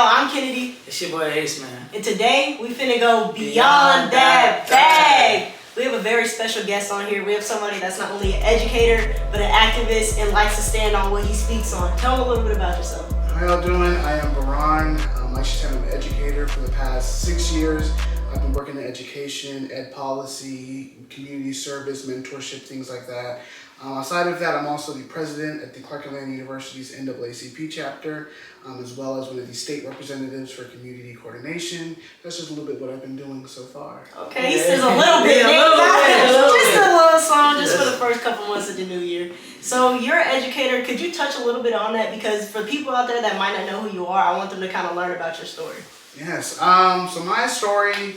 I'm Kennedy. It's your boy Ace, man. And today, we finna go beyond that bag. We have a very special guest on here. We have somebody that's not only an educator, but an activist and likes to stand on what he speaks on. Tell them a little bit about yourself. How y'all doing? I am Barhn. Like she said, I'm an educator for the past 6 years. I've been working in education, ed policy, community service, mentorship, things like that. Aside of that, I'm also the president at the Clark Atlanta University's NAACP chapter, as well as one of the state representatives for community coordination. That's just a little bit what I've been doing so far. Okay, he says a little bit. Just a little song, just for the first couple months of the new year. So you're an educator. Could you touch a little bit on that? Because for people out there that might not know who you are, I want them to kind of learn about your story. Yes. So my story,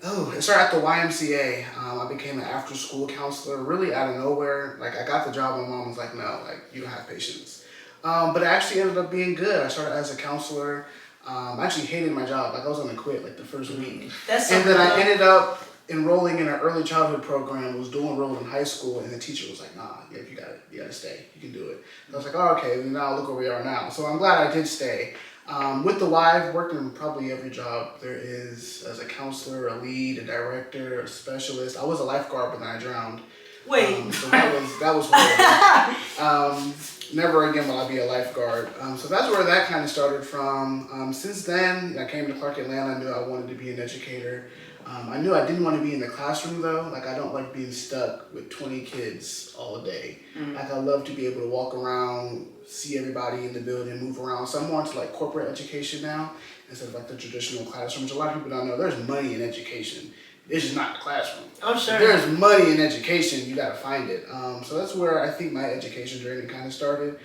it started at the YMCA. I became an after-school counselor really out of nowhere. Like, I got the job, my mom was like, no, like, you don't have patience. But it actually ended up being good. I started as a counselor. I actually hated my job. Like, I was gonna quit like the first week. And then I ended up enrolling in an early childhood program, was doing well in high school, and the teacher was like, nah, yeah, you gotta stay. You can do it. And I was like, oh, okay, well, now look where we are now. So I'm glad I did stay. With the Y, I've worked in probably every job there is as a counselor, a lead, a director, a specialist. I was a lifeguard, but then I drowned. Wait. So that was horrible. Never again will I be a lifeguard. So that's where that kind of started from. Since then, I came to Clark Atlanta. I knew I wanted to be an educator. I knew I didn't want to be in the classroom though. Like, I don't like being stuck with 20 kids all day. Like, I love to be able to walk around, see everybody in the building, move around. So I'm more into like corporate education now instead of like the traditional classroom, which a lot of people don't know. There's money in education. It's just not the classroom. I'm sure. If there's money in education, you gotta find it. So that's where I think my education journey kind of started.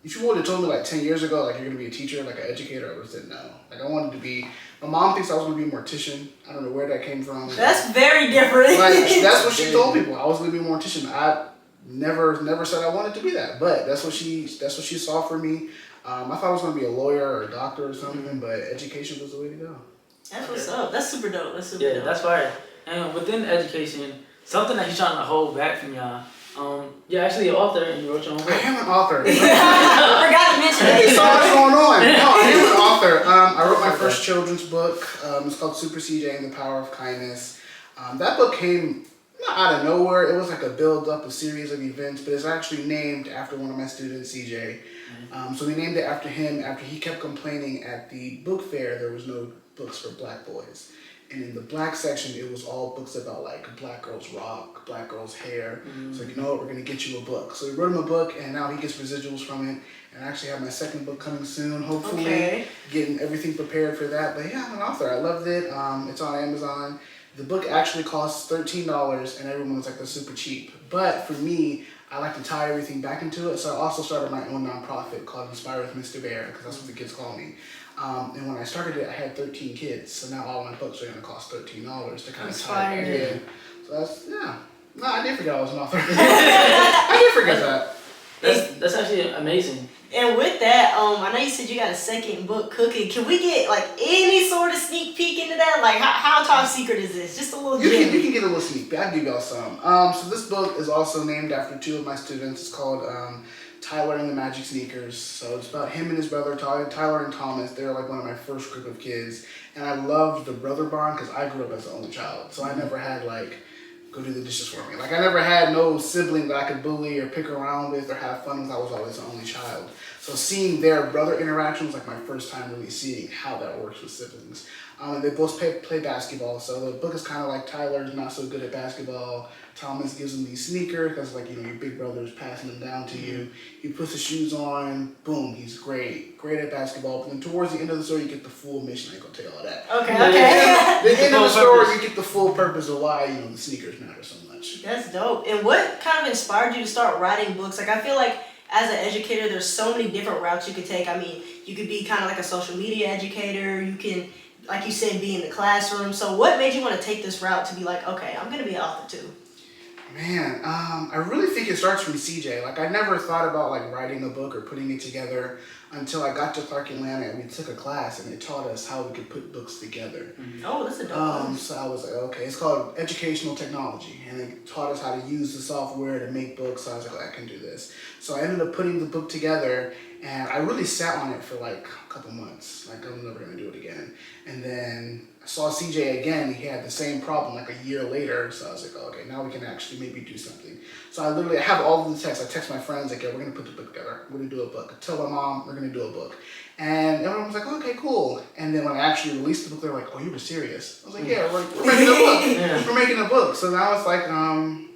If you would have told me like 10 years ago, like, you're gonna be a teacher, like an educator, I would have said no. Like, I wanted to be, my mom thinks I was gonna be a mortician. I don't know where that came from. That's very different. Like, that's what she told people. I was gonna be a mortician. I never said I wanted to be that, but that's what she saw for me. I thought I was gonna be a lawyer or a doctor or something, but education was the way to go. That's what's up. That's super dope. Dope. That's fire. And within education, something that he's trying to hold back from y'all. You're actually an author and you wrote your own book. I am an author. I forgot to mention that. So what's going on? No, I am an author. I wrote my first children's book. It's called Super CJ and the Power of Kindness. That book came not out of nowhere. It was like a build-up, a series of events, but it's actually named after one of my students, CJ. So we named it after him after he kept complaining at the book fair there was no books for black boys. And in the black section, it was all books about like black girls rock, black girls hair. So you know what, we're gonna get you a book. So we wrote him a book, and now he gets residuals from it. And I actually have my second book coming soon, hopefully. Getting everything prepared for that. But yeah, I'm an author. I loved it. It's on Amazon. The book actually costs $13, and everyone was like, that's super cheap. But for me, I like to tie everything back into it. So I also started my own nonprofit called Inspire with Mr. Bear, because that's what the kids call me. And when I started it, I had 13 kids. So now all my books are going to cost $13 to kind of tie it back in. So that's, yeah. No, I did forget I was an author. I did forget that. That's actually amazing. And with that, I know you said you got a second book cooking. Can we get like any sort of sneak peek into that? Like, how top secret is this? Just a little You can get a little sneak peek. I'll give y'all some. So this book is also named after two of my students. It's called Tyler and the Magic Sneakers. So it's about him and his brother, Tyler and Thomas. They're like one of my first group of kids. And I loved the brother bond because I grew up as the only child. So I never had like, go do the dishes for me. Like, I never had no sibling that I could bully or pick around with or have fun with. I was always the only child. So seeing their brother interaction was like my first time really seeing how that works with siblings. And they both play basketball. So the book is kind of like Tyler's not so good at basketball. Thomas gives him these sneakers because, like, you know, your big brother is passing them down to you. He puts the shoes on, boom, he's great at basketball. But then towards the end of the story, you get the full mission. I ain't gonna tell you all that. Okay. The end of the story, you get the full purpose of why, you know, the sneakers matter so much. That's dope. And what kind of inspired you to start writing books? Like, I feel like as an educator, there's so many different routes you could take. I mean, you could be kind of like a social media educator. You can, like you said, be in the classroom. So what made you want to take this route to be like, okay, I'm going to be an author too? Man, I really think it starts from CJ. Like, I never thought about like writing a book or putting it together until I got to Clark Atlanta and we took a class and they taught us how we could put books together. Oh, that's a dope one. So I was like, okay, it's called educational technology, and they taught us how to use the software to make books. So I was like, oh, I can do this. So I ended up putting the book together, And I really sat on it for like a couple months. Like, I'm never gonna do it again. And then I saw CJ again. He had the same problem like a year later. So I was like, oh, okay, now we can actually maybe do something. So I have all of the texts. I text my friends, like, yeah, we're gonna put the book together. We're gonna do a book. I tell my mom, we're gonna do a book. And everyone was like, oh, okay, cool. And then when I actually released the book, they were like, oh, you were serious? I was like, yeah, we're making a book. Yeah. We're making a book. So now it's like, I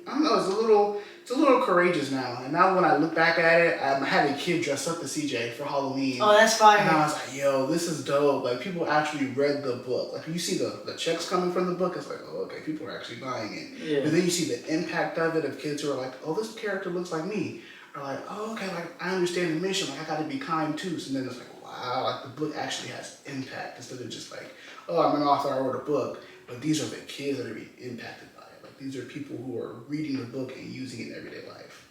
don't know, it's a little courageous now. And now when I look back at it, I had a kid dress up as CJ for Halloween. Oh, that's fire. And I was like, yo, this is dope. Like, people actually read the book. Like, you see the checks coming from the book, it's like, oh, okay, people are actually buying it. Yeah. And then you see the impact of it of kids who are like, oh, this character looks like me. Or like, oh, okay, like, I understand the mission. Like, I gotta be kind too. So then it's like, wow, like, the book actually has impact instead of just like, oh, I'm an author, I wrote a book. But these are the kids that are being impacted by it. Like, these are people who are reading the book and using it in everyday life.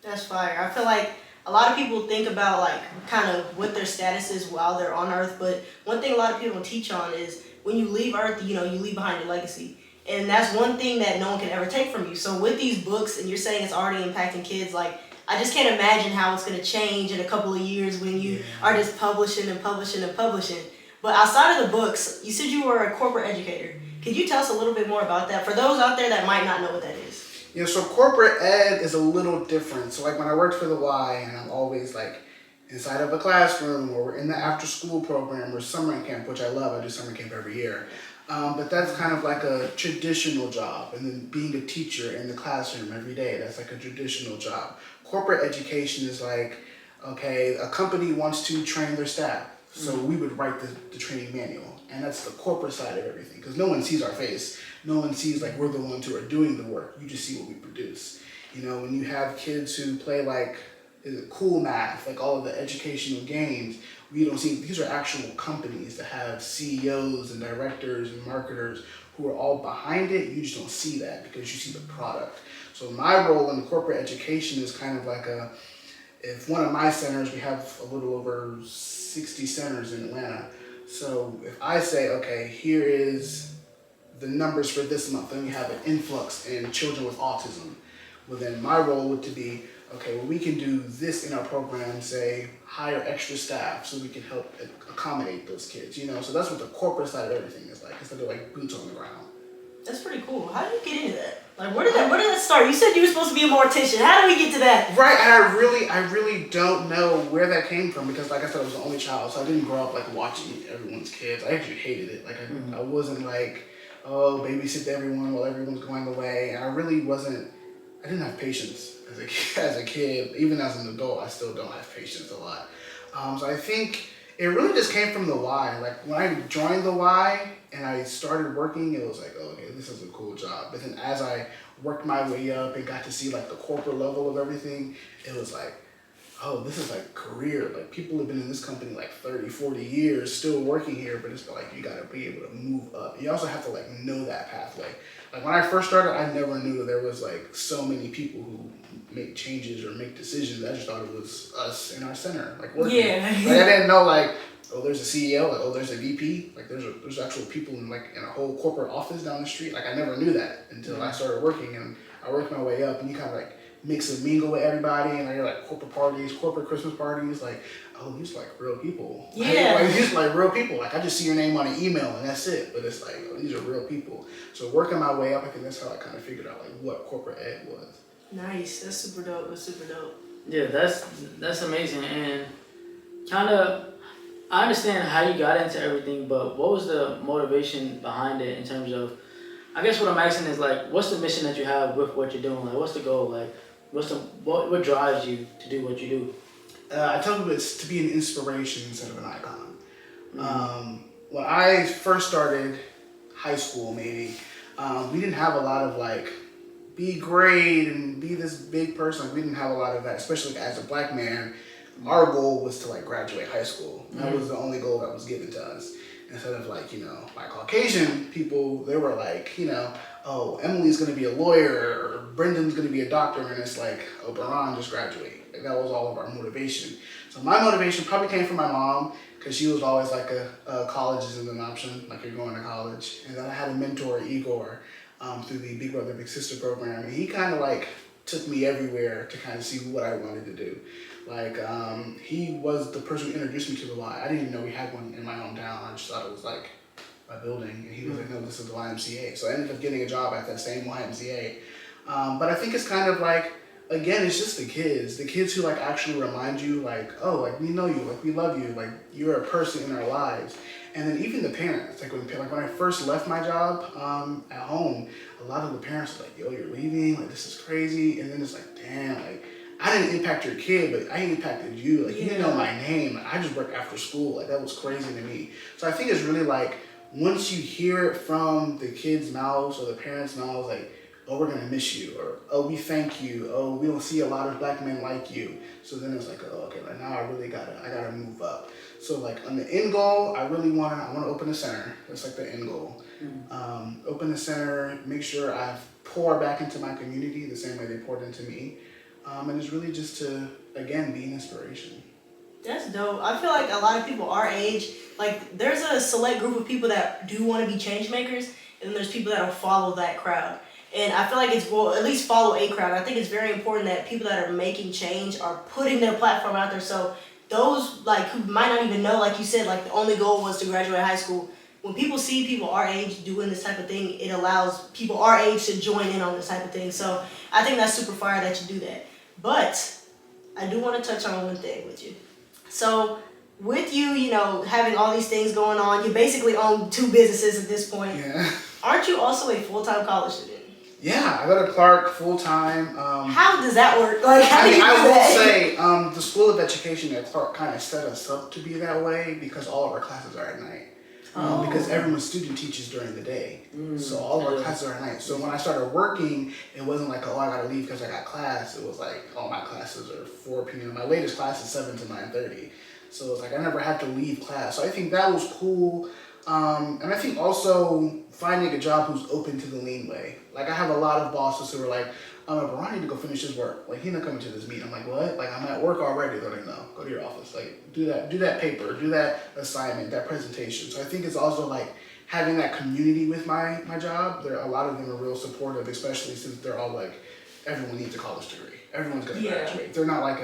That's fire. I feel like a lot of people think about like kind of what their status is while they're on Earth, but one thing a lot of people teach on is when you leave Earth, you leave behind your legacy. And that's one thing that no one can ever take from you. So with these books, and you're saying it's already impacting kids, like, I just can't imagine how it's going to change in a couple of years when you are just publishing and publishing and publishing. But outside of the books, you said you were a corporate educator. Could you tell us a little bit more about that for those out there that might not know what that is? Yeah, so corporate ed is a little different. So like when I worked for the Y, and I'm always like inside of a classroom, or we're in the after school program or summer camp, which I love. I do summer camp every year. But that's kind of like a traditional job. And then being a teacher in the classroom every day, that's like a traditional job. Corporate education is like, okay, a company wants to train their staff. So we would write the training manual. And that's the corporate side of everything. Because no one sees our face. No one sees like we're the ones who are doing the work. You just see what we produce. When you have kids who play like cool math, like all of the educational games, we don't see, these are actual companies that have CEOs and directors and marketers who are all behind it. You just don't see that because you see the product. So my role in corporate education is kind of like if one of my centers, we have a little over 60 centers in Atlanta. So if I say, okay, here is the numbers for this month, then we have an influx in children with autism. Well, then my role would to be, okay, well, we can do this in our program, say, hire extra staff so we can help accommodate those kids, So that's what the corporate side of everything is like, instead of like boots on the ground. That's pretty cool. How did you get into that? Like, where did that start? You said you were supposed to be a mortician. How did we get to that? Right, and I really don't know where that came from because, like I said, I was the only child, so I didn't grow up like watching everyone's kids. I actually hated it. Like, I wasn't like, oh, babysit everyone while everyone's going away, and I didn't have patience as a kid. Even as an adult, I still don't have patience a lot. So I think it really just came from the Y. Like when I joined the Y and I started working, it was like, oh, okay, this is a cool job. But then as I worked my way up and got to see like the corporate level of everything, it was like, oh, this is like career. Like people have been in this company like 30, 40 years still working here, but it's like you gotta be able to move up. You also have to like know that pathway. Like when I first started, I never knew there was like so many people who make changes or make decisions. I just thought it was us in our center, like working. Yeah. Like I didn't know like, oh, there's a CEO, like, oh, there's a VP, like there's actual people in a whole corporate office down the street. Like I never knew that until I started working, and I worked my way up, and you kind of like mix and mingle with everybody, and you're like corporate parties, corporate Christmas parties, like, oh, these are like real people. Yeah. Like these are like real people. Like I just see your name on an email and that's it. But it's like, oh, these are real people. So working my way up, I think that's how I kind of figured out like what corporate ed was. Nice. That's super dope. That's super dope. Yeah, that's amazing. And kind of, I understand how you got into everything, but what was the motivation behind it in terms of, I guess what I'm asking is like, what's the mission that you have with what you're doing? Like, what's the goal? Like, what drives you to do what you do? I tell people it's to be an inspiration instead of an icon. When I first started high school, maybe, we didn't have a lot of like, be great and be this big person. Like, we didn't have a lot of that, especially as a black man. Our goal was to like graduate high school. That was the only goal that was given to us. Instead of like, like Caucasian people, they were like, oh, Emily's gonna be a lawyer or Brendan's gonna be a doctor, and it's like, oh, Barhn just graduated. Like, that was all of our motivation. So my motivation probably came from my mom, because she was always like college isn't an option, like you're going to college. And then I had a mentor, Igor, through the Big Brother Big Sister program, and he kind of like took me everywhere to kind of see what I wanted to do. Like, he was the person who introduced me to the Y. I didn't even know we had one in my hometown. I just thought it was like a building. And he was like, no, this is the YMCA. So I ended up getting a job at that same YMCA. But I think it's kind of like, again, it's just the kids who like actually remind you like, oh, like we know you, like we love you, like you're a person in our lives. And then even the parents, like when I first left my job at home, a lot of the parents were like, yo, you're leaving, like this is crazy. And then it's like, damn, like I didn't impact your kid, but I impacted you. Like you didn't know my name. I just worked after school. Like that was crazy to me. So I think it's really like once you hear it from the kids' mouths or the parents' mouths, like, oh, we're gonna miss you, or oh, we thank you, oh, we don't see a lot of black men like you. So then it's like, oh, okay, like now I gotta move up. So like on the end goal, I wanna open a center. That's like the end goal. Open the center, make sure I pour back into my community the same way they poured into me. And it's really just to, again, be an inspiration. That's dope. I feel like a lot of people our age, like there's a select group of people that do want to be change makers, and then there's people that will follow that crowd. And I feel like at least follow a crowd. I think it's very important that people that are making change are putting their platform out there. So those like who might not even know, like you said, like the only goal was to graduate high school. When people see people our age doing this type of thing, it allows people our age to join in on this type of thing. So I think that's super fire that you do that. But I do want to touch on one thing with you. So with you, having all these things going on, you basically own 2 businesses at this point. Yeah. Aren't you also a full-time college student? Yeah, I go to Clark full time. How does that work? Like, how do you do I will that? say, the School of Education at Clark kind of set us up to be that way because all of our classes are at night. Because everyone's student teaches during the day. So all of our classes are at night. So when I started working, it wasn't like, oh, I gotta leave because I got class. It was like, all my classes are 4 p.m. My latest class is 7 to 9:30. So it's like I never had to leave class. So I think that was cool. And I think also finding a job who's open to the lean way. Like I have a lot of bosses who are like, Barhn, I need to go finish his work. Like he's not coming to this meeting. I'm like, what? Like I'm at work already. They're like, no, go to your office. Like do that paper, do that assignment, that presentation. So I think it's also like having that community with my job. A lot of them are real supportive, especially since they're all like, everyone needs a college degree. Everyone's gonna graduate. They're not like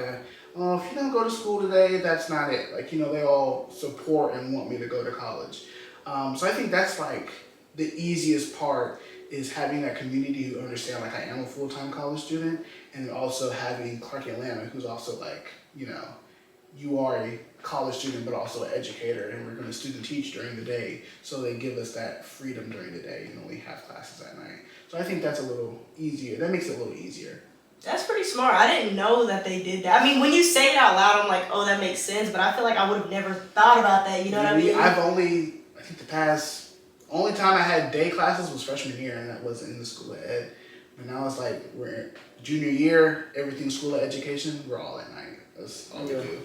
oh, if you don't go to school today, that's not it. Like, they all support and want me to go to college. So I think that's like the easiest part is having that community who understand like I am a full-time college student, and then also having Clark Atlanta who's also like, you are a college student but also an educator, and we're going to student teach during the day, so they give us that freedom during the day. We have classes at night. So I think that's a little easier. That makes it a little easier. That's pretty smart. I didn't know that they did that. I mean, when you say it out loud, I'm like, oh, that makes sense, but I feel like I would have never thought about that, you know what I mean? I think only time I had day classes was freshman year, and that was in the School of Ed. But now it's like we're junior year, everything's School of Education, we're all at night. That's all we do.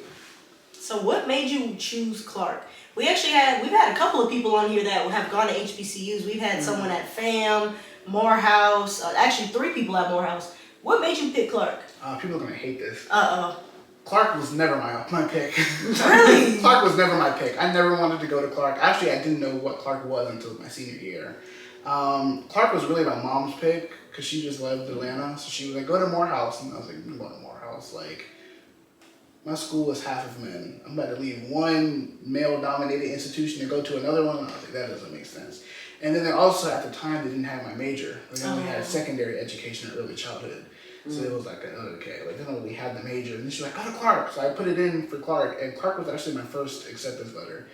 So what made you choose Clark? We've had a couple of people on here that have gone to HBCUs. We've had someone at FAM, Morehouse, actually 3 people at Morehouse. What made you pick Clark? People are gonna hate this. Uh-oh. Clark was never my pick. Really? Clark was never my pick. I never wanted to go to Clark. Actually, I didn't know what Clark was until my senior year. Clark was really my mom's pick because she just loved Atlanta. So she was like, go to Morehouse. And I was like, I'm going to Morehouse. Like, my school is half of men. I'm about to leave one male-dominated institution to go to another one. And I was like, that doesn't make sense. And then also at the time, they didn't have my major. They only had secondary education and early childhood. So it was like, okay, like they don't really have the major. And then she's like, go to Clark. So I put it in for Clark, and Clark was actually my first acceptance letter.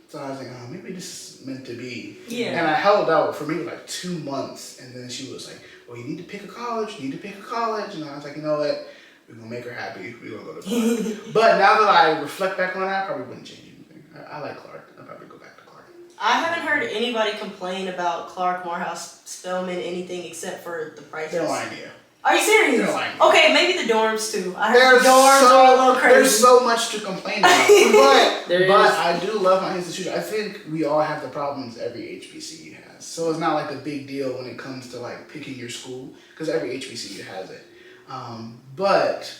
So I was like, oh, maybe this is meant to be. Yeah. And I held out for maybe like 2 months, and then she was like, well, you need to pick a college, And I was like, you know what? We're going to make her happy. We're going to go to Clark. But now that I reflect back on that, I probably wouldn't change anything. I like Clark. I'd probably go back to Clark. I haven't heard anybody complain about Clark, Morehouse, Spelman, anything except for the prices. They're lying to you. Are you serious? They're lying. Okay, maybe the dorms too. I heard the dorms are a little crazy. There's so much to complain about. But I do love my institution. I think we all have the problems every HBCU has. So it's not like a big deal when it comes to like picking your school, because every HBCU has it. But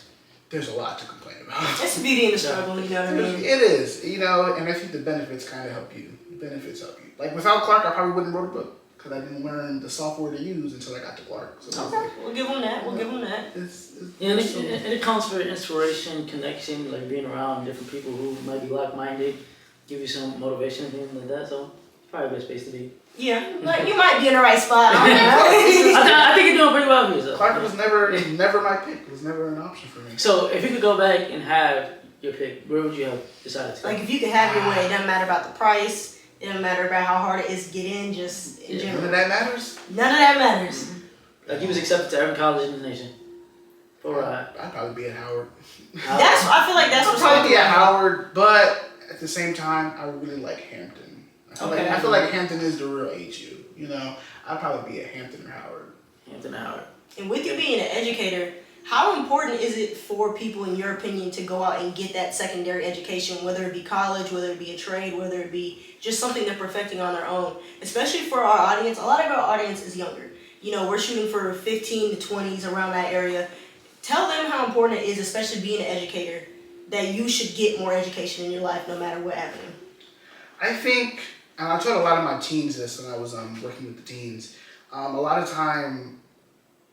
there's a lot to complain about. It's the beauty and the struggle, you know what I mean? It is, and I think the benefits kind of help you. The benefits help you. Like without Clark, I probably wouldn't wrote a book. because I didn't learn the software to use until I got to Clark. So Okay, we'll give them that. We'll give them that. Yeah, and it counts for inspiration, connection, like being around different people who might be like-minded, give you some motivation and things like that. So it's probably a good space to be. Yeah, but you might be in the right spot. I don't know. I think you're doing pretty well for yourself. Clark was never my pick. It was never an option for me. So if you could go back and have your pick, where would you have decided to? Like if you could have your way, it doesn't matter about the price. It doesn't matter about how hard it is to get in. Just in general. None of that matters. None of that matters. Like you was accepted to every college in the nation. I'd probably be at Howard. I feel like that's I'd probably be at Howard, but at the same time, I really like Hampton. I feel like Hampton is the real HU. You know, I'd probably be at Hampton or Howard. Hampton or Howard. And with you being an educator, how important is it for people, in your opinion, to go out and get that secondary education, whether it be college, whether it be a trade, whether it be just something they're perfecting on their own? Especially for our audience, a lot of our audience is younger. You know, we're shooting for 15 to 20s around that area. Tell them how important it is, especially being an educator, that you should get more education in your life no matter what avenue. I think, and I told a lot of my teens this when I was working with the teens, a lot of time,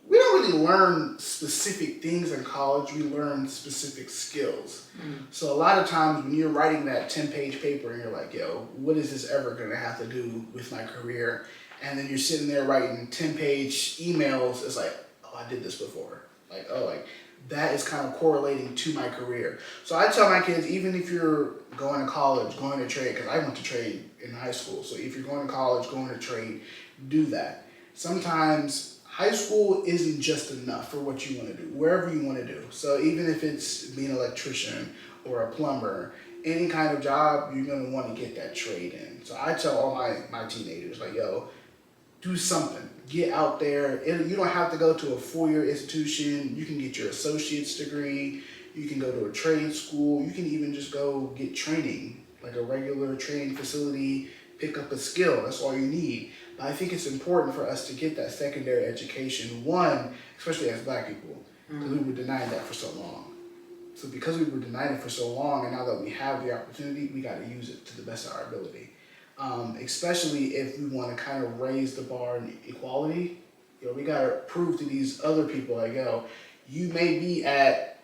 we don't really learn specific things in college, we learn specific skills. So a lot of times when you're writing that 10-page paper and you're like, yo, what is this ever gonna have to do with my career? And then you're sitting there writing 10-page emails, it's like, oh, I did this before. That is kind of correlating to my career. So I tell my kids, even if you're going to college, going to trade, because I went to trade in high school. So if you're going to college, going to trade, do that. Sometimes high school isn't just enough for what you want to do, wherever you want to do. So even if it's being an electrician or a plumber, any kind of job, you're going to want to get that trade in. So I tell all my teenagers, like, yo, do something. Get out there. You don't have to go to a 4-year institution. You can get your associate's degree. You can go to a trade school. You can even just go get training, like a regular training facility, pick up a skill. That's all you need. But I think it's important for us to get that secondary education, one, especially as Black people, because we were denied that for so long. So because we were denied it for so long, and now that we have the opportunity, we got to use it to the best of our ability. Especially if we want to kind of raise the bar in equality. You know, we got to prove to these other people, like, yo, you may be at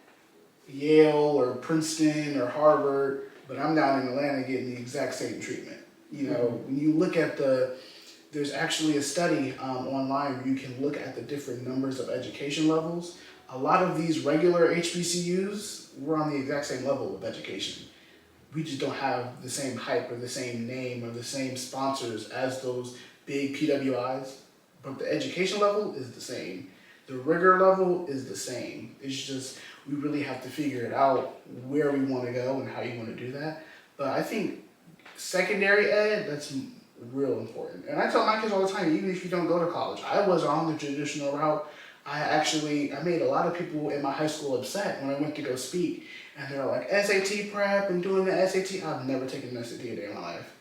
Yale or Princeton or Harvard, but I'm down in Atlanta getting the exact same treatment. You know, when you look at there's actually a study online where you can look at the different numbers of education levels. A lot of these regular HBCUs, we're on the exact same level of education. We just don't have the same hype or the same name or the same sponsors as those big PWIs. But the education level is the same. The rigor level is the same. It's just, we really have to figure it out where we want to go and how you want to do that. But I think secondary ed, that's real important. And I tell my kids all the time, even if you don't go to college, I was on the traditional route. I made a lot of people in my high school upset when I went to go speak. And they're like, SAT prep and doing the SAT. I've never taken an SAT a day in my life.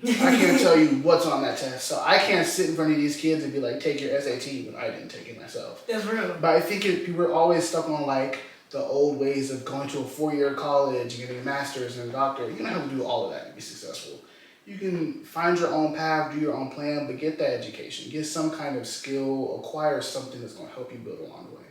I can't tell you what's on that test. So I can't sit in front of these kids and be like, take your SAT when I didn't take it myself. That's real. But I think people are always stuck on like the old ways of going to a 4-year college, getting a master's and a doctorate. You don't have to do all of that to be successful. You can find your own path, do your own plan, but get that education. Get some kind of skill, acquire something that's going to help you build along the way.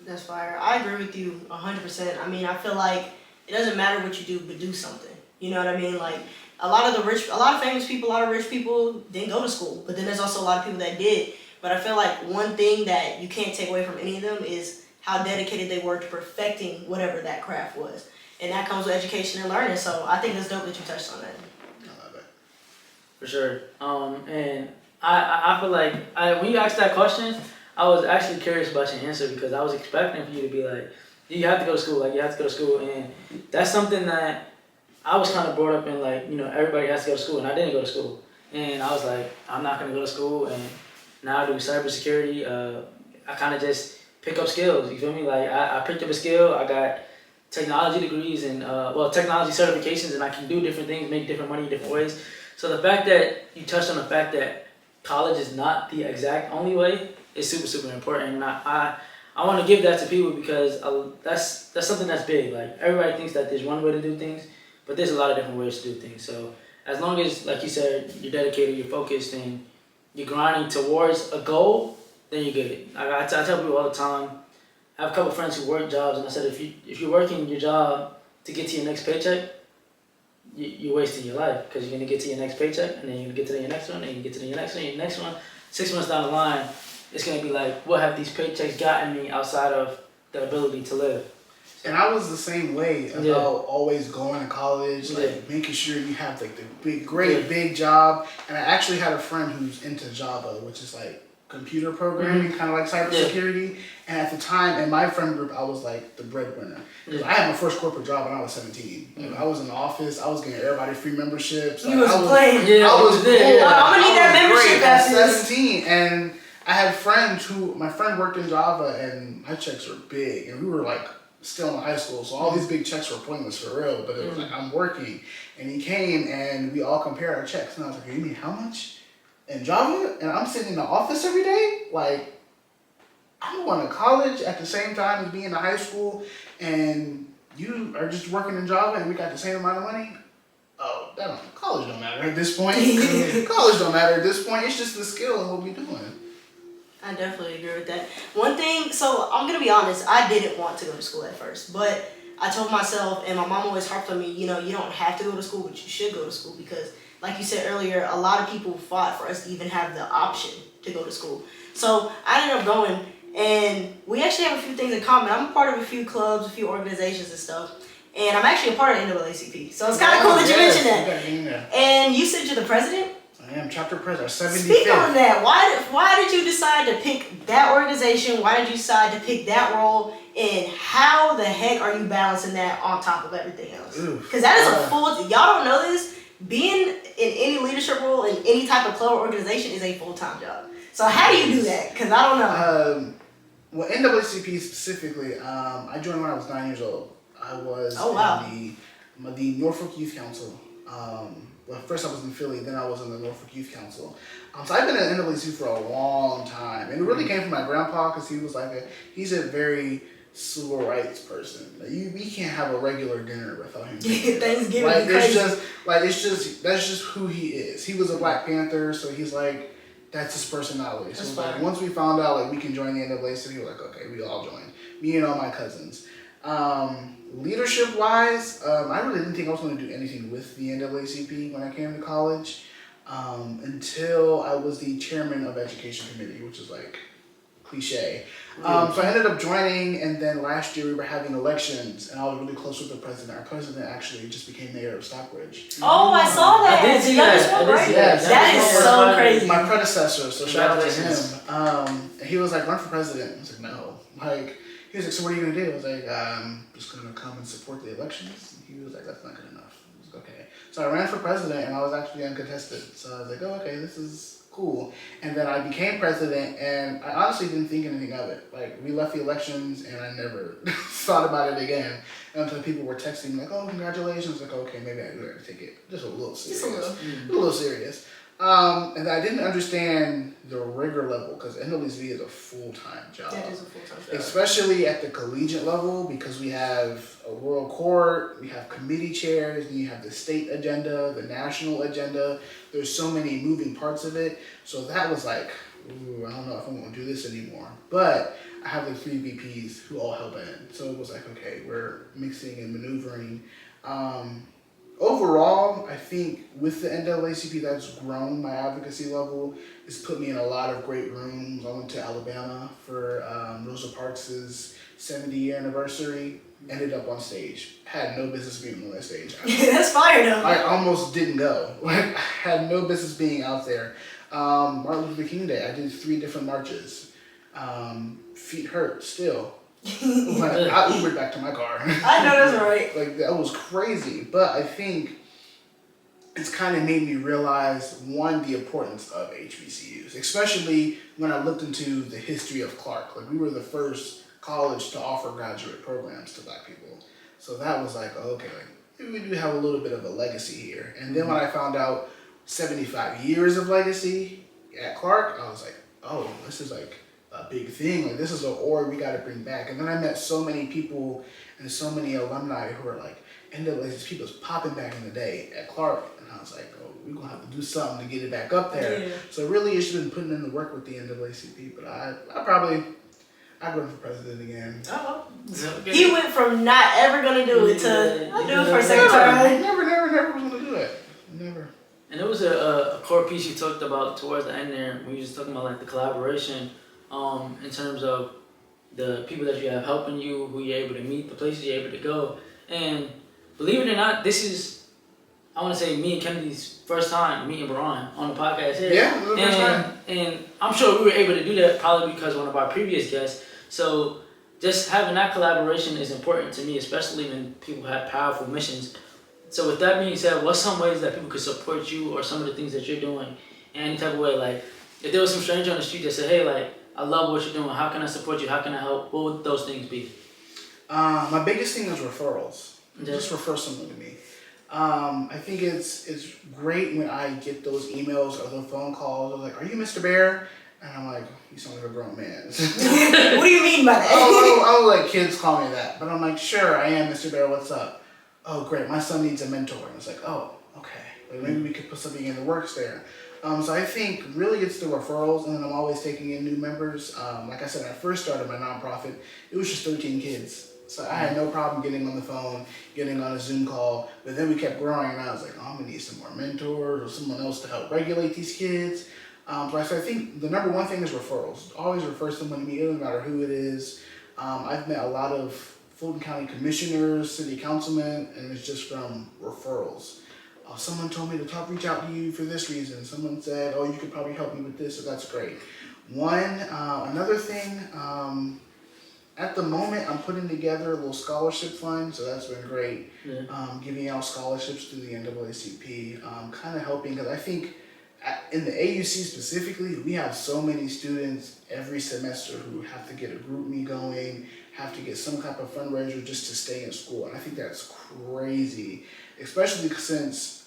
That's fire. I agree with you 100%. I mean, I feel like it doesn't matter what you do, but do something. You know what I mean? Like a lot of famous people, a lot of rich people didn't go to school, but then there's also a lot of people that did. But I feel like one thing that you can't take away from any of them is how dedicated they were to perfecting whatever that craft was. And that comes with education and learning. So I think it's dope that you touched on that. I love it. For sure. And I feel like when you asked that question, I was actually curious about your answer because I was expecting for you to be like, you have to go to school, like you have to go to school. And that's something that I was kind of brought up in, like, you know, everybody has to go to school and I didn't go to school. And I was like, I'm not going to go to school. And now I do cybersecurity. I kind of just pick up skills, you feel me? Like I picked up a skill, I got technology degrees and technology certifications, and I can do different things, make different money different ways. So the fact that you touched on the fact that college is not the exact only way is super, super important. And I want to give that to people because that's something that's big. Like everybody thinks that there's one way to do things, but there's a lot of different ways to do things. So as long as, like you said, you're dedicated, you're focused, and you're grinding towards a goal, then you get it. I tell people all the time. I have a couple friends who work jobs, and I said if you're working your job to get to your next paycheck, you're wasting your life because you're gonna get to your next paycheck, and then you're gonna get to your next one, and you get to your next one, your next one. 6 months down the line, it's gonna be like, what have these paychecks gotten me outside of the ability to live? And I was the same way about always going to college, like making sure you have like the big job. And I actually had a friend who's into Java, which is like computer programming, kind of like cybersecurity. And at the time, in my friend group, I was like the breadwinner. I had my first corporate job when I was 17. Like, I was in the office. I was getting everybody free memberships. Like, You was playing. I was cool. I'm gonna need that membership after this. 17, and I had friends my friend worked in Java, and my checks were big, and we were like still in high school, so all these big checks were pointless for real. But it was like, I'm working, and he came, and we all compared our checks, and I was like, you mean how much in Java? And I'm sitting in the office every day, like. I'm going to college at the same time as being in high school, and you are just working in Java, and we got the same amount of money. Oh, college don't matter at this point. College don't matter at this point. It's just the skill and what we're doing. I definitely agree with that. One thing, so I'm going to be honest, I didn't want to go to school at first, but I told myself, and my mom always harped on me, you don't have to go to school, but you should go to school because, like you said earlier, a lot of people fought for us to even have the option to go to school. So I ended up going. And we actually have a few things in common. I'm a part of a few clubs, a few organizations and stuff. And I'm actually a part of NAACP. So it's kind of cool that you mentioned that. And you said you're the president? I am chapter president, 75th. Speak on that. Why did you decide to pick that organization? Why did you decide to pick that role? And how the heck are you balancing that on top of everything else? Because that is a full... Y'all don't know this. Being in any leadership role in any type of club or organization is a full-time job. So how do you do that? Because I don't know. Well, NAACP specifically, I joined when I was 9 years old. I was in the Norfolk Youth Council. Well, first I was in Philly, then I was in the Norfolk Youth Council. So I've been in NAACP for a long time. And it really came from my grandpa because he was he's a very civil rights person. We can't have a regular dinner without him. Thanksgiving that's just who he is. He was a Black Panther, so he's like, that's his personality. So like once we found out we can join the NAACP, we were like, okay, we all joined. Me and all my cousins. Leadership wise, I really didn't think I was going to do anything with the NAACP when I came to college, until I was the chairman of education committee, which is like cliche. So I ended up joining, and then last year we were having elections, and I was really close with the president. Our president actually just became mayor of Stockbridge. Oh, I saw that. I did see that. Yes, that is so crazy. My predecessor, so shout out to him. And he was like, run for president. I was like, no. He was like, so what are you going to do? I was like, I'm just going to come and support the elections. And he was like, that's not good enough. I was like, okay. So I ran for president, and I was actually uncontested. So I was like, oh, okay, this is cool. And then I became president, and I honestly didn't think anything of it. We left the elections, and I never thought about it again until people were texting me oh, congratulations. Like, okay, maybe I do have to take it just a little serious. A little serious. And I didn't understand the rigor level because NAACP is a full-time job. That is a full-time job. Especially at the collegiate level because we have a world court, we have committee chairs, and you have the state agenda, the national agenda. There's so many moving parts of it. So that was like, ooh, I don't know if I'm going to do this anymore. But I have the 3 VPs who all help in. So it was like, okay, we're mixing and maneuvering. Overall, I think with the NAACP, that's grown my advocacy level. It's put me in a lot of great rooms. I went to Alabama for Rosa Parks' 70-year anniversary. Ended up on stage. Had no business being on that stage. That's fire though. I almost didn't go. Had no business being out there. Martin Luther King Day, I did 3 different marches. Feet hurt still. I Ubered back to my car. I know that's right. That was crazy. But I think it's kind of made me realize, one, the importance of HBCUs, especially when I looked into the history of Clark. We were the first college to offer graduate programs to Black people. So that was okay, maybe we do have a little bit of a legacy here. And then when I found out 75 years of legacy at Clark, I was like, oh, this is a big thing. This is an org we got to bring back. And then I met so many people and so many alumni who are NAACP was popping back in the day at Clark. And I was like, oh, we're going to have to do something to get it back up there. Yeah. So really, it's been putting in the work with the NAACP. But I'd go for president again. Oh. Okay. He went from not ever gonna do it to I'll do it for a second time. Never was going to do it. Never. And there was a core piece you talked about towards the end there when you was talking about like the collaboration in terms of the people that you have helping you, who you're able to meet, the places you're able to go. And believe it or not, this is, I want to say, me and Kennedy's first time meeting Barhn on the podcast here. Yeah, it was the first time. And I'm sure we were able to do that probably because one of our previous guests. So just having that collaboration is important to me, especially when people have powerful missions. So with that being said, what's some ways that people could support you or some of the things that you're doing in any type of way? Like, if there was some stranger on the street that said, hey, like, I love what you're doing, how can I support you, how can I help, what would those things be? My biggest thing is referrals. Okay. Just refer someone to me. I think it's great when I get those emails or the phone calls. They're like, are you Mr. Bear? And I'm like, you sound like a grown man. What do you mean by that? I'll let kids call me that. But I'm like, sure, I am Mr. Bear, what's up? Oh, great, my son needs a mentor. And it's like, oh, okay. Like, maybe we could put something in the works there. So I think really it's the referrals, and then I'm always taking in new members. Like I said, when I first started my nonprofit, it was just 13 kids. So I had no problem getting on the phone, getting on a Zoom call, but then we kept growing, and I was like, oh, I'm gonna need some more mentors or someone else to help regulate these kids. So I think the number one thing is referrals. Always refer someone to me, it doesn't matter who it is. I've met a lot of Fulton County commissioners, city councilmen, and it's just from referrals. Someone told me to reach out to you for this reason. Someone said, oh, you could probably help me with this, so that's great. Another thing, at the moment, I'm putting together a little scholarship fund, so that's been great. Yeah. Giving out scholarships through the NAACP, kind of helping, because I think in the AUC specifically, we have so many students every semester who have to get a group me going, have to get some type of fundraiser just to stay in school, and I think that's crazy, especially since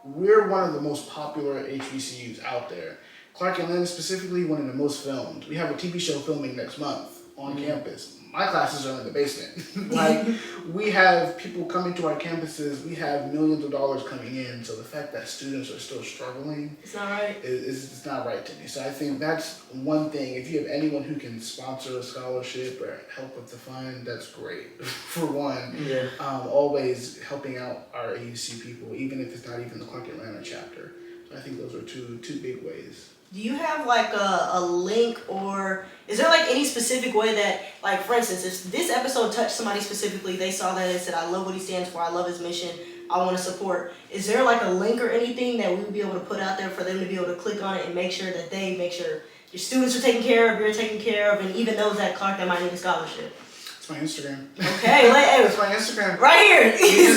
we're one of the most popular HBCUs out there. Clark Atlanta specifically, one of the most filmed. We have a TV show filming next month on campus. My classes are in the basement. Like, we have people coming to our campuses, we have millions of dollars coming in, so the fact that students are still struggling It's not right. it's not right to me. So I think that's one thing. If you have anyone who can sponsor a scholarship or help with the fund, that's great, for one. Yeah. Always helping out our AUC people, even if it's not even the Clark Atlanta chapter. So I think those are two big ways. Do you have like a link, or is there like any specific way that, like, for instance, if this episode touched somebody specifically, they saw that and said, I love what he stands for, I love his mission, I want to support. Is there like a link or anything that we would be able to put out there for them to be able to click on it and make sure that they make sure your students are taken care of, you're taken care of, and even those at Clark that might need a scholarship? It's my Instagram. Okay, It's my Instagram. right here. You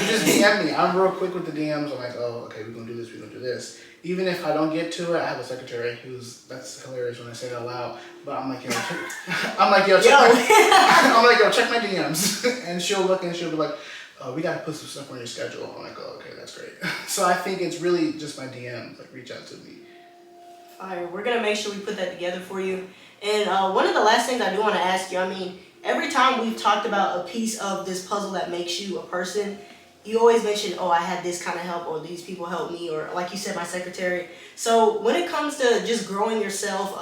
just DM me. I'm real quick with the DMs. I'm like, oh, okay, we're gonna do this, we're gonna do this. Even if I don't get to it, I have a secretary that's hilarious when I say it out loud. But I'm like, yo, check my DMs, and she'll look and she'll be like, oh, we gotta put some stuff on your schedule. I'm like, oh, okay, that's great. So I think it's really just my DMs, like, reach out to me. Alright, we're gonna make sure we put that together for you. And one of the last things I do want to ask you, I mean, every time we've talked about a piece of this puzzle that makes you a person, you always mention, oh, I had this kind of help, or these people helped me, or like you said, my secretary. So when it comes to just growing yourself,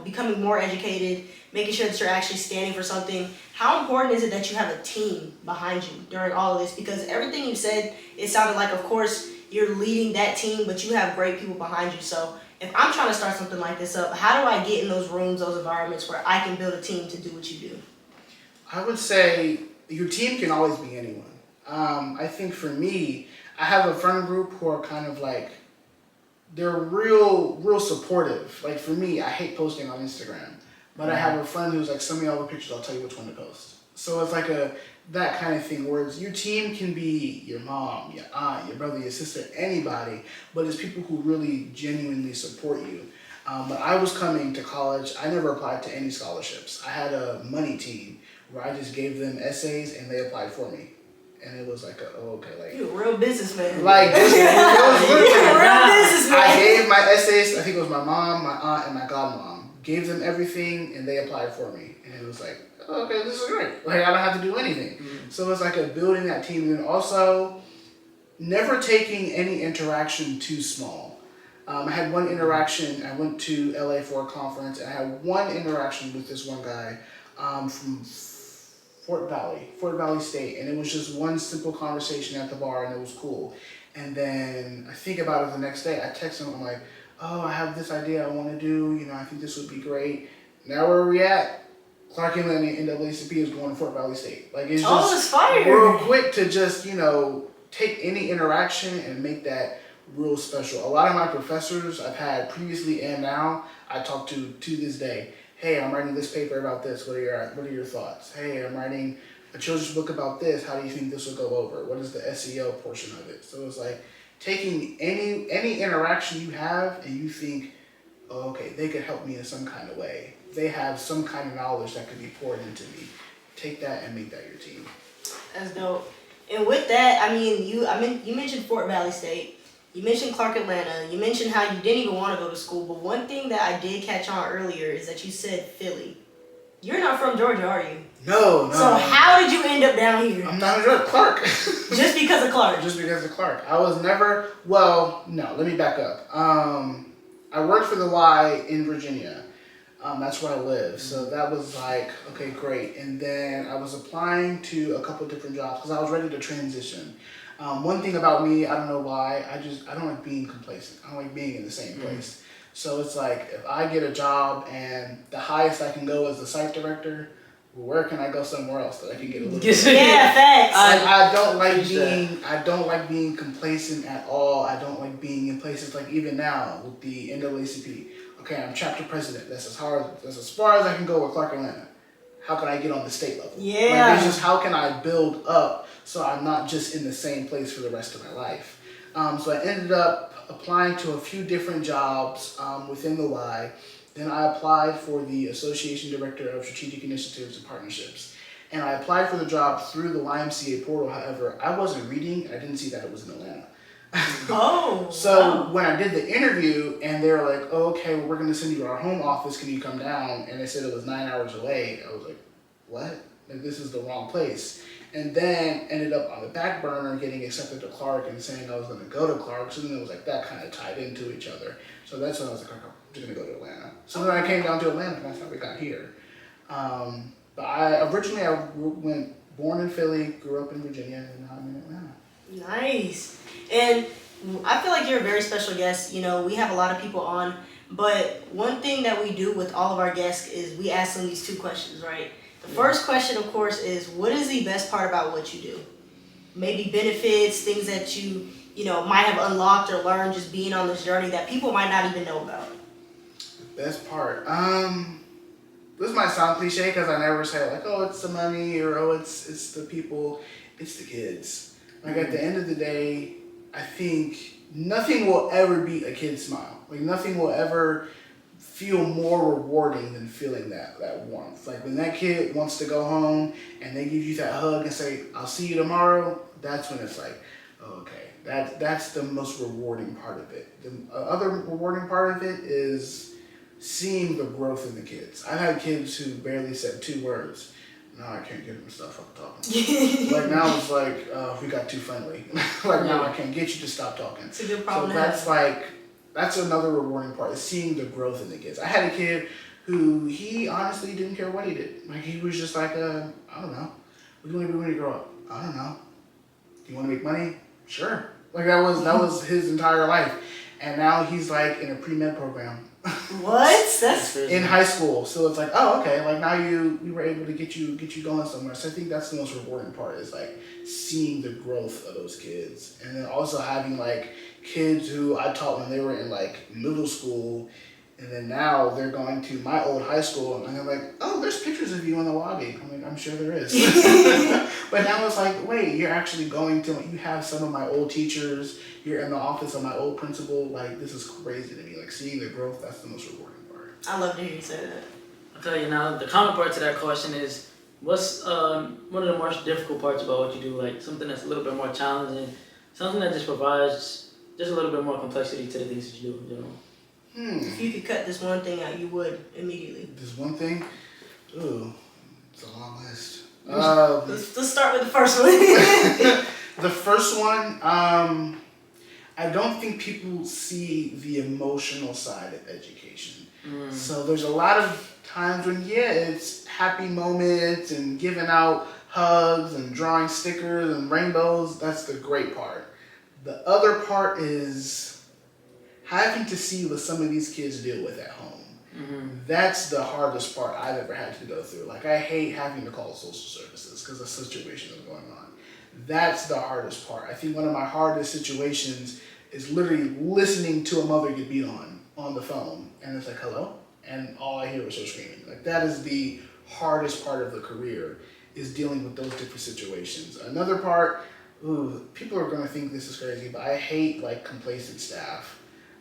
becoming more educated, making sure that you're actually standing for something, how important is it that you have a team behind you during all of this? Because everything you said, it sounded like, of course, you're leading that team, but you have great people behind you. So if I'm trying to start something like this up, how do I get in those rooms, those environments where I can build a team to do what you do? I would say your team can always be anyone. I think for me, I have a friend group who are kind of like, they're real supportive. Like, for me, I hate posting on Instagram, but I have a friend who's like, send me all the pictures, I'll tell you which one to post. So it's like that kind of thing where your team can be your mom, your aunt, your brother, your sister, anybody, but it's people who really genuinely support you. When I was coming to college, I never applied to any scholarships. I had a money team where I just gave them essays and they applied for me. And it was like, you a real businessman. Like, it was literally, you a real businessman. I gave my essays, I think it was my mom, my aunt, and my godmom. Gave them everything and they applied for me. And it was like, okay, this is great. Like, I don't have to do anything. Mm-hmm. So it's like building that team. And also, never taking any interaction too small. I had one interaction. I went to LA for a conference, and I had one interaction with this one guy from Fort Valley State, and it was just one simple conversation at the bar, and it was cool. And then I think about it the next day. I text him. I'm like, "Oh, I have this idea I want to do. I think this would be great." Now where are we at? Clark Inland and NAACP is going to Fort Valley State. Like it's just it's fire. real quick to just take any interaction and make that real special. A lot of my professors I've had previously and now I talk to this day. Hey, I'm writing this paper about this. What are your thoughts? Hey, I'm writing a children's book about this. How do you think this will go over? What is the SEO portion of it? So it's like taking any interaction you have and you think, oh, okay, they could help me in some kind of way. They have some kind of knowledge that could be poured into me. Take that and make that your team. That's dope. And with that, you mentioned Fort Valley State. You mentioned Clark Atlanta. You mentioned how you didn't even want to go to school. But one thing that I did catch on earlier is that you said Philly. You're not from Georgia, are you? No. So how did you end up down here? I'm not a Georgia. Clark. Just because of Clark? Just because of Clark. I was never, well, no, let me back up. I worked for the Y in Virginia. That's where I live. So that was like, okay, great. And then I was applying to a couple different jobs because I was ready to transition. One thing about me, I don't know why, I don't like being complacent. I don't like being in the same place. So it's like, if I get a job and the highest I can go is the site director, where can I go somewhere else that I can get a little bit? Yeah, facts. I don't like being complacent at all. I don't like being in places like even now with the NAACP. Okay, I'm chapter president. That's as far as I can go with Clark Atlanta. How can I get on the state level? Yeah. Like, it's just how can I build up so I'm not just in the same place for the rest of my life. So I ended up applying to a few different jobs within the Y. Then I applied for the Association Director of Strategic Initiatives and Partnerships. And I applied for the job through the YMCA portal. However, I wasn't reading and I didn't see that it was in Atlanta. So when I did the interview and they were like, oh, okay, well, we're going to send you to our home office. Can you come down? And they said it was 9 hours away. I was like, what? Like, this is the wrong place. And then ended up on the back burner getting accepted to Clark and saying I was going to go to Clark. So then it was like that kind of tied into each other. So that's when I was like, okay, I'm just going to go to Atlanta. So then I came down to Atlanta and that's how we got here. But I went born in Philly, grew up in Virginia, and now I'm in Atlanta. Nice. And I feel like you're a very special guest. We have a lot of people on, but one thing that we do with all of our guests is we ask them these two questions, right? The first question, of course, is what is the best part about what you do? Maybe benefits, things that you might have unlocked or learned just being on this journey that people might not even know about. The best part, this might sound cliche because I never say like, oh, it's the money or oh, it's the people, it's the kids. Like at the end of the day, I think nothing will ever beat a kid's smile. Like nothing will ever feel more rewarding than feeling that warmth. Like when that kid wants to go home and they give you that hug and say, I'll see you tomorrow, that's when it's like, oh, okay, that's the most rewarding part of it. The other rewarding part of it is seeing the growth in the kids. I've had kids who barely said 2 words. Now I can't get them to stop talking. Like now it's like, we got too friendly. Like now I can't get you to stop talking. It's a good problem. So that's another rewarding part, is seeing the growth in the kids. I had a kid who he honestly didn't care what he did. Like he was just like, I don't know. What do you want to be when you grow up? I don't know. Do you want to make money? Sure. Like that was his entire life. And now he's like in a pre-med program. What? That's in high school. So it's like, oh, okay, like now we were able to get you going somewhere. So I think that's the most rewarding part, is like seeing the growth of those kids. And then also having like kids who I taught when they were in like middle school, and then now they're going to my old high school and they're like, oh, there's pictures of you in the lobby. I'm like, I'm sure there is. But now it's like, wait, you're actually you have some of my old teachers, you're in the office of my old principal. Like, this is crazy to me. Like, seeing the growth, that's the most rewarding part. I love to hear you say that. I'll tell you now, the counterpart to that question is, what's one of the most difficult parts about what you do? Like, something that's a little bit more challenging, something that just provides just a little bit more complexity to the things that you do in general. If you could cut this one thing out, you would immediately. This one thing? Ooh, it's a long list. Let's start with the first one. The first one, I don't think people see the emotional side of education. So there's a lot of times when, yeah, it's happy moments and giving out hugs and drawing stickers and rainbows. That's the great part. The other part is having to see what some of these kids deal with at home. That's the hardest part I've ever had to go through. Like, I hate having to call social services because the situation is going on. That's the hardest part. I think one of my hardest situations is literally listening to a mother get beat on the phone, and it's like, hello? And all I hear is her screaming. Like, that is the hardest part of the career, is dealing with those different situations. Another part, people are gonna think this is crazy, but I hate like complacent staff.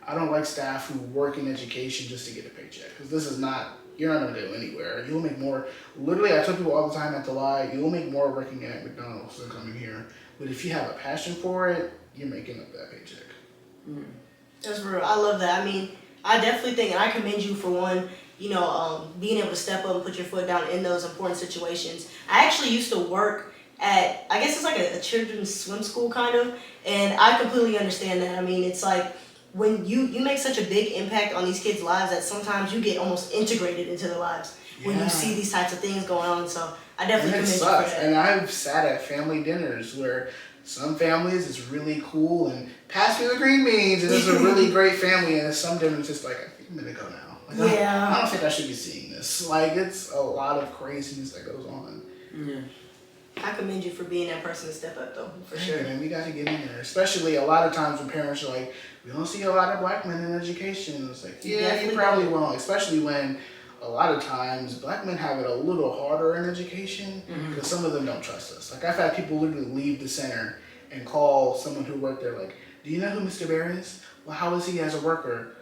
I don't like staff who work in education just to get a paycheck, because this is not, you're not gonna go anywhere. You'll make more, literally I tell people all the time at the Y, you'll make more working at McDonald's than coming here. But if you have a passion for it, you're making up that paycheck. That's real. I love that. I mean, I definitely think, and I commend you for one, being able to step up and put your foot down in those important situations. I actually used to work at, I guess it's like a children's swim school kind of, and I completely understand that. I mean, it's like when you make such a big impact on these kids' lives that sometimes you get almost integrated into their lives when you see these types of things going on. So I definitely commend you for that. And I've sat at family dinners where some families it's really cool and pass me the green beans and it's a really great family, and some dinners just like, I think I'm gonna go now. Like, I don't think I should be seeing this. Like, it's a lot of craziness that goes on. I commend you for being that person to step up, though, for sure. And we got to get in there. Especially a lot of times when parents are like, we don't see a lot of black men in education. It's like, yeah, you probably won't. Especially when a lot of times black men have it a little harder in education because some of them don't trust us. Like, I've had people literally leave the center and call someone who worked there like, do you know who Mr. Bear is? Well, how is he as a worker?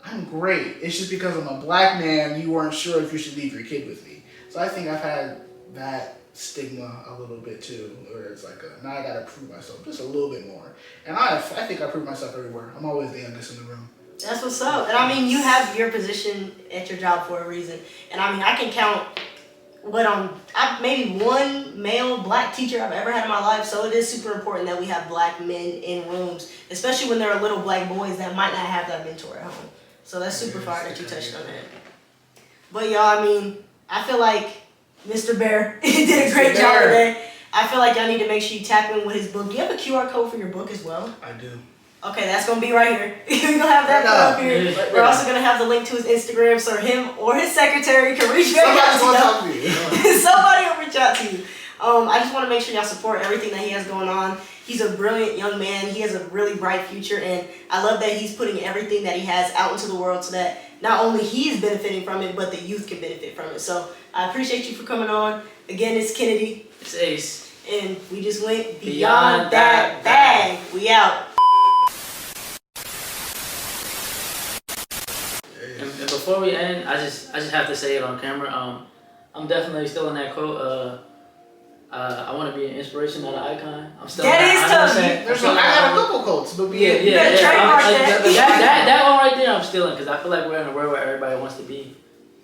I'm great. It's just because I'm a black man, you weren't sure if you should leave your kid with me. So I think I've had that stigma a little bit too, where it's like, now I gotta prove myself just a little bit more. And I think I prove myself everywhere. I'm always the youngest in the room. That's what's up. And I mean, you have your position at your job for a reason. And I mean, I can count maybe one male black teacher I've ever had in my life. So it is super important that we have black men in rooms, especially when there are little black boys that might not have that mentor at home. So that's super fire that you touched on that. But y'all, I mean, I feel like Mr. Bear did a great job today. I feel like y'all need to make sure you tap in with his book. Do you have a QR code for your book as well? I do. Okay, that's going to be right here. We're going to have that up here. We're also going to have the link to his Instagram so him or his secretary can reach back out to you. Somebody will reach out to you. I just want to make sure y'all support everything that he has going on. He's a brilliant young man. He has a really bright future, and I love that he's putting everything that he has out into the world so that not only he's benefiting from it, but the youth can benefit from it. So I appreciate you for coming on. Again, it's Kennedy. It's Ace. And we just went beyond that bag. We out. And before we end, I just have to say it on camera. I'm definitely still in that quote. I want to be an inspiration, not an icon. I'm still. That is tough. I got a couple quotes, but yeah. That one right there, I'm still in because I feel like we're in a world where everybody wants to be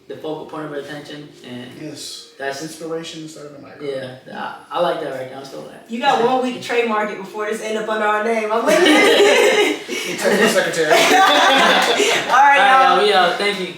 the focal point of attention, and that's inspiration instead of an icon. Yeah, I like that right now. I'm still in that. You got 1 week to trademark it before this end up under our name. I'm waiting. Technical secretary. All right, y'all. We out. Thank you.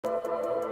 you.